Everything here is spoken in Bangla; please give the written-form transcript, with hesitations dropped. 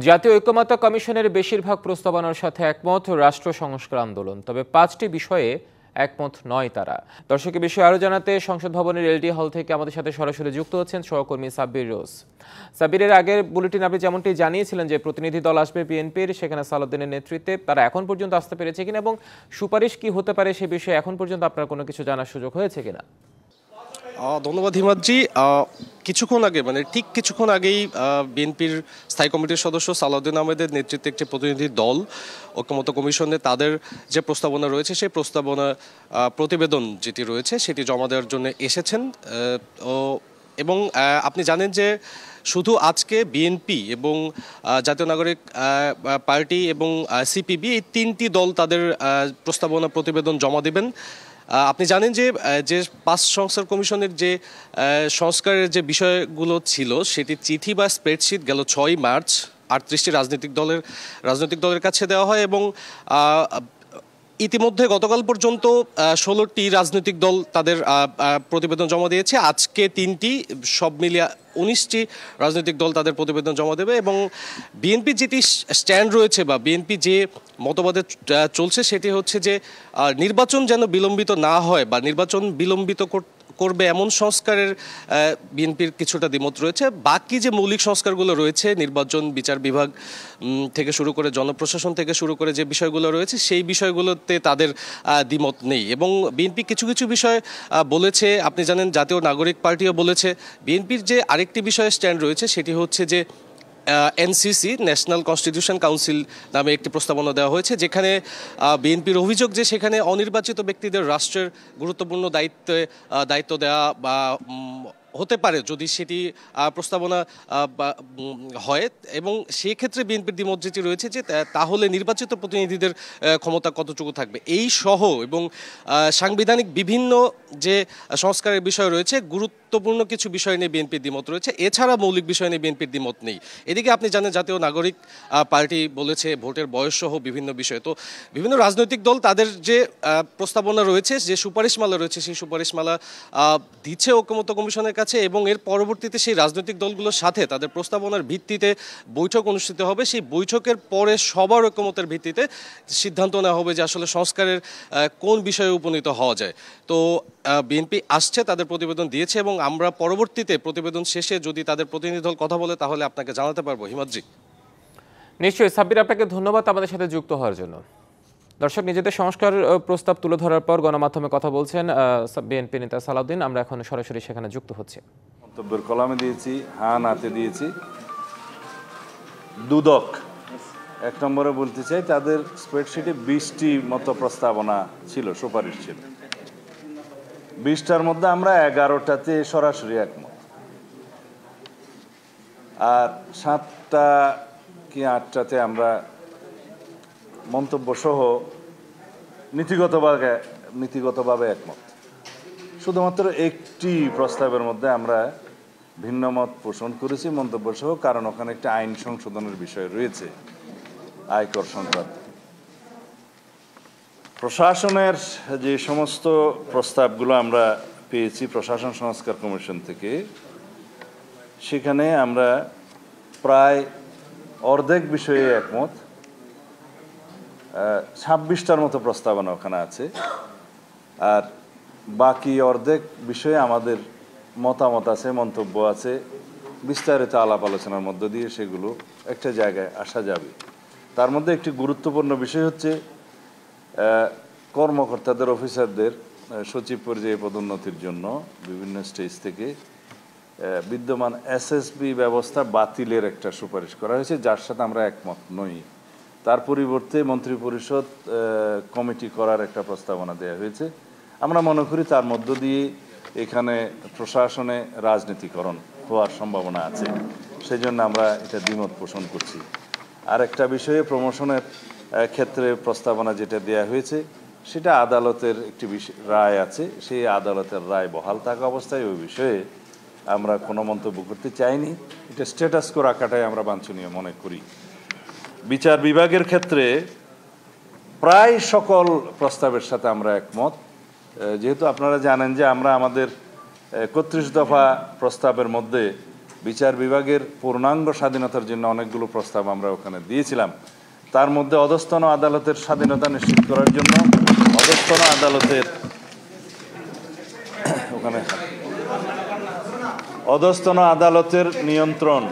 জাতীয় ঐকমত্য কমিশনের বেশিরভাগ প্রস্তাবনার সাথে একমত রাষ্ট্র সংস্কার আন্দোলন, তবে 5টি বিষয়ে একমত নয় তারা। দর্শকের বিষয়ে আরও জানাতে সংসদ ভবনের এলডি হল থেকে আমাদের সাথে সরাসরি যুক্ত হচ্ছেন সহকর্মী সাব্বির রোজ। সাব্বিরের আগের বুলেটিন আপনি যেমনটি জানিয়েছিলেন যে প্রতিনিধি দল আসবে বিএনপির, সেখানে সালাউদ্দিনের নেতৃত্বে, তারা এখন পর্যন্ত আসতে পেরেছে কিনা এবং সুপারিশ কি হতে পারে সে বিষয়ে এখন পর্যন্ত আপনার কোনো কিছু জানার সুযোগ হয়েছে কিনা? ধন্যবাদ হিমাদ্রি। কিছুক্ষণ আগে ঠিক কিছুক্ষণ আগেই বিএনপির স্থায়ী কমিটির সদস্য সালাউদ্দিন আহমেদের নেতৃত্বে একটি প্রতিনিধি দল ঐকমত্য কমিশনে তাদের যে প্রস্তাবনা রয়েছে সেই প্রস্তাবনা প্রতিবেদন যেটি রয়েছে সেটি জমা দেওয়ার জন্য এসেছেন। এবং আপনি জানেন যে শুধু আজকে বিএনপি এবং জাতীয় নাগরিক পার্টি এবং সিপিবি এই তিনটি দল তাদের প্রস্তাবনা প্রতিবেদন জমা দেবেন। আপনি জানেন যে 5 সংস্কার কমিশনের যে সংস্কারের যে বিষয়গুলো ছিল সেটি চিঠি বা স্প্রেডশিট গেল 6 মার্চ 38টি রাজনৈতিক দলের কাছে দেওয়া হয় এবং ইতিমধ্যে গতকাল পর্যন্ত 16টি রাজনৈতিক দল তাদের প্রতিবেদন জমা দিয়েছে। আজকে 3টি, সব মিলিয়ে 19টি রাজনৈতিক দল তাদের প্রতিবেদন জমা দেবে এবং বিএনপি যেটি স্ট্যান্ড রয়েছে বা বিএনপি যে মতবাদে চলছে সেটি হচ্ছে যে নির্বাচন যেন বিলম্বিত না হয় বা নির্বাচন বিলম্বিত করবে এমন সংস্কারের বিএনপির কিছুটা দ্বিমত রয়েছে। বাকি যে মৌলিক সংস্কারগুলো রয়েছে, নির্বাচন, বিচার বিভাগ থেকে শুরু করে জনপ্রশাসন থেকে শুরু করে যে বিষয়গুলো রয়েছে সেই বিষয়গুলোতে তাদের দ্বিমত নেই এবং বিএনপি কিছু কিছু বিষয় বলেছে। আপনি জানেন জাতীয় নাগরিক পার্টিও বলেছে। বিএনপির যে আরেকটি বিষয়ে স্ট্যান্ড রয়েছে সেটি হচ্ছে যে এনসিসি, ন্যাশনাল কনস্টিটিউশন কাউন্সিল নামে একটি প্রস্তাবনা দেওয়া হয়েছে, যেখানে বিএনপির অভিযোগ যে সেখানে অনির্বাচিত ব্যক্তিদের রাষ্ট্রের গুরুত্বপূর্ণ দায়িত্ব দেওয়া বা হতে পারে যদি সেটি প্রস্তাবনা হয় এবং সেক্ষেত্রে বিএনপির দ্বিমত যেটি রয়েছে যে তাহলে নির্বাচিত প্রতিনিধিদের ক্ষমতা কতটুকু থাকবে এই সহ এবং সাংবিধানিক বিভিন্ন যে সংস্কারের বিষয় রয়েছে, গুরুত্বপূর্ণ কিছু বিষয় নিয়ে বিএনপির দ্বিমত রয়েছে। এছাড়া মৌলিক বিষয় নিয়ে বিএনপির দ্বিমত নেই। এদিকে আপনি জানেন জাতীয় নাগরিক পার্টি বলেছে ভোটের বয়স সহ বিভিন্ন বিষয়। তো বিভিন্ন রাজনৈতিক দল তাদের যে প্রস্তাবনা রয়েছে, যে সুপারিশমালা রয়েছে সেই সুপারিশমালা দিচ্ছে ঐকমত্য কমিশনের কাছে এবং এর পরবর্তীতে সেই রাজনৈতিক দলগুলোর সাথে তাদের প্রস্তাবনার ভিত্তিতে বৈঠক অনুষ্ঠিত হবে। সেই বৈঠকের পরে সবার ঐকমত্যের ভিত্তিতে সিদ্ধান্ত নেওয়া হবে যে আসলে সংস্কারের কোন বিষয়ে উপনীত হওয়া যায়। তো বিএনপি আসছে, তাদের প্রতিবেদন দিয়েছে এবং আমরা পরবর্তীতে প্রতিবেদন শেষে যদি তাদের প্রতিনিধি দল কথা বলে তাহলে আপনাকে জানাতে পারবো। হিমাদ্রি। নিশ্চয়ই সাব্বির, আপনাকে ধন্যবাদ আমাদের সাথে যুক্ত হওয়ার জন্য। দর্শক, নিজেদের সংস্কার প্রস্তাব তুলে ধরার পর গণমাধ্যমে কথা বলছেন বিএনপি নেতা সালাউদ্দিন। আমরা এখন সরাসরি সেখানে যুক্ত হচ্ছি। মন্তব্যের কলামে দিয়েছি, হ্যাঁ নাতে দিয়েছি। দুদক 1 নম্বরে বলতে চাই, তাদের স্প্রেডশিটে 20টি মতো প্রস্তাবনা ছিল, সুপারিশ ছিল। 20টার মধ্যে আমরা 11টাতে সরাসরি একমত, আর 7টা কি 8টাতে আমরা মন্তব্য সহ নীতিগতভাবে একমত। শুধুমাত্র একটি প্রস্তাবের মধ্যে আমরা ভিন্ন মত পোষণ করেছি মন্তব্য সহ, কারণ ওখানে একটা আইন সংশোধনের বিষয় রয়েছে আয়কর সংক্রান্ত। প্রশাসনের যে সমস্ত প্রস্তাবগুলো আমরা পেয়েছি প্রশাসন সংস্কার কমিশন থেকে, সেখানে আমরা প্রায় অর্ধেক বিষয়ে একমত। 26টার মতো প্রস্তাবনা ওখানে আছে, আর বাকি অর্ধেক বিষয়ে আমাদের মতামত আছে, মন্তব্য আছে। বিস্তারিত আলাপ আলোচনার মধ্য দিয়ে সেগুলো একটা জায়গায় আসা যাবে। তার মধ্যে একটি গুরুত্বপূর্ণ বিষয় হচ্ছে কর্মকর্তাদের, অফিসারদের সচিব পর্যায়ে পদোন্নতির জন্য বিভিন্ন স্টেজ থেকে বিদ্যমান এসএসবি ব্যবস্থা বাতিলের একটা সুপারিশ করা হয়েছে, যার সাথে আমরা একমত নই। তার পরিবর্তে মন্ত্রিপরিষদ কমিটি করার একটা প্রস্তাবনা দেওয়া হয়েছে। আমরা মনে করি তার মধ্য দিয়ে এখানে প্রশাসনে রাজনীতিকরণ হওয়ার সম্ভাবনা আছে, সেই জন্য আমরা এটা দ্বিমত পোষণ করছি। আর একটা বিষয়ে প্রমোশনের ক্ষেত্রে প্রস্তাবনা যেটা দেওয়া হয়েছে সেটা আদালতের একটি রায় আছে, সেই আদালতের রায় বহাল থাকা অবস্থায় ওই বিষয়ে আমরা কোনো মন্তব্য করতে চাইনি। এটা স্ট্যাটাস কো রাখাটাই আমরা বাঞ্ছনীয় মনে করি। বিচার বিভাগের ক্ষেত্রে প্রায় সকল প্রস্তাবের সাথে আমরা একমত। যেহেতু আপনারা জানেন যে আমরা আমাদের 31 দফা প্রস্তাবের মধ্যে বিচার বিভাগের পূর্ণাঙ্গ স্বাধীনতার জন্য অনেকগুলো প্রস্তাব আমরা ওখানে দিয়েছিলাম। তার মধ্যে অধস্তন আদালতের স্বাধীনতা নিশ্চিত করার জন্য অধস্তন আদালতের অধস্তন আদালতের নিয়ন্ত্রণ